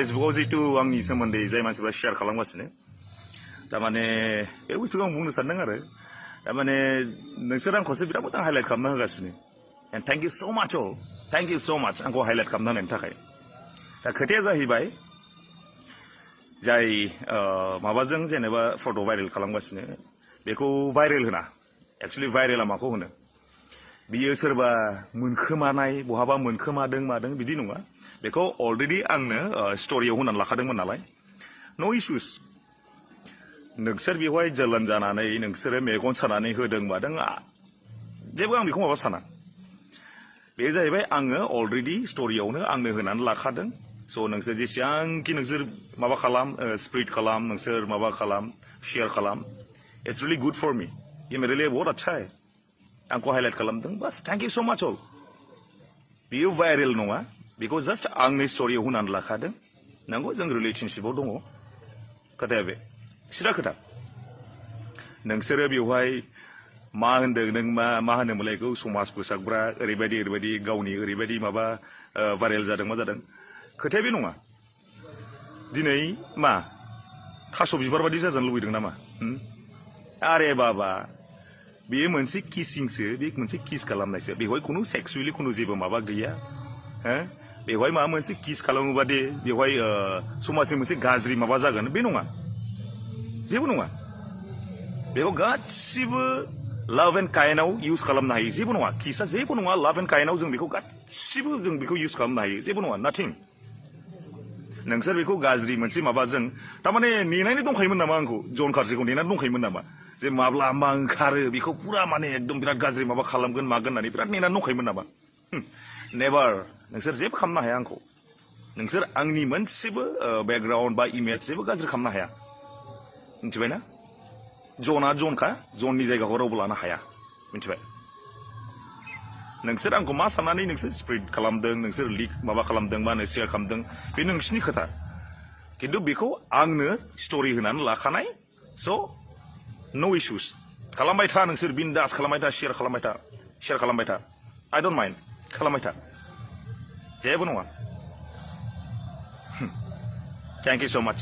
फेसबुकआव जितु आंनि सोमोन्दै जाय मानसिफ्रा शेयार खालामगासिनो तारमाने बे बुस्थुखौ आं बुंनो सानदों आरो तारमाने नोंसोर आंखौसो बिराद मोजां हाइलाइट खालामना होगासिनो एन्ड थेंक इउ सो माच अल थेंक इउ सो माच आंखौ हाइलाइट खालामना होनायनि थाखाय दा खोथाया जाहैबाय जाय माबाजों जेनेबा फट' भाइरेल खालामगासिनो बेखौ भाइरेल होना एक्चुअलि भाइरेला माखौ होनो बियो सोरबा मोनखोमानाय बहाबा मोनखोमादों मादों बिदि नङा बेखौ अलरेडि आंनो स्ट'रियाव होनानै लाखादोंमोन नालाय नो इशुस नोंसोर बेवहाय जोलन जानानै नोंसोरो मेगन सानानै होदों मादों जेबो आं बेखौ माबा साना बे जाहैबाय आङो अलरेडि स्ट'रियावनो आंनो होनानै लाखादों स' नोंसोर जेसेबांखि नोंसोर माबा खालाम स्प्रेड खालाम नोंसोर माबा खालाम शेयार खालाम इट्स रियेलि गुड फर मी ये मेरे लिए बहुत अच्छा है आंखौ हाइलाइट खालामदों बास थेंक इउ सो माच अल बियो भाइरेल नङा बेखौ जास्ट आंनि स्ट'रियाव होनानै लाखादों नंगौ जों रिलेशनशिपआव दङ खोथाया बे सिदा खोथा नोंसोरो बेवहाय मा होनदों नों मा होनोमोनलाय बेखौ समाज फोसाबग्रा ओरैबायदि गावनि ओरैबायदि माबा भाइरेल जादों मा जादों खोथाया बे नङा दिनै मा थास' बिबार बायदि जाजानो लुबैदों नामा आरे बाबा बेयो मोनसे किसिंसो बे मोनसे किस खालामनायसो बेवहाय खुनु सेक्सुवेलि खुनु जेबो माबा गैया बेवहाय माबा मोनसे किस खालामोबा दे बेवहाय समाजनि मोनसे गाज्रि माबा जागोन बे नङा जेबो नङा बेखौ गासिबो लाभ एन्ड काइन्डआव इउज खालामनो हायो जेबो नङा किसआ जेबो नङा लाभ एन्ड काइन्डआव जों बेखौ गासिबो जों बेखौ इउज खालामनो हायो जेबो नङा नाथिं नोंसोर बेखौ गाज्रि मोनसे माबाजों थारमाने नेनानै दंखायोमोन नामा आंखौ जन कार्जिखौ नेनानै दंखायोमोन नामा जे माब्ला मा ओंखारो बेखौ पुरा माने एकदम बिराद गाज्रि माबा खालामगोन मागोन होननानै बिराद नेनानै दंखायोमोन नामा नेभार नोंसोर जेबो खालामनो हाया आंखौ नोंसोर आंनि मोनसेबो बेकग्राउन्ड बा इमेज जेबो गाज्रि खालामनो हाया मिथिबाय ना जनआ जनखा जननि जायगाखौ रावबो लानो हाया मिथिबाय नोंसोर आंखौ मा साननानै नोंसोर स्प्रेड खालामदों नोंसोर लिक माबा खालामदों बा शेयार खालामदों बे नोंसिनि खोथा खिन्थु बेखौ आंनो स्ट'रि होनानै लाखानाय स' नो इशुस खालामबाय था नोंसोर बिन्दास खालामबाय था शेयार खालामबाय था आइ डन्ट माइन्ड खालामबाय था जेबो नङा थेंक इउ स' माच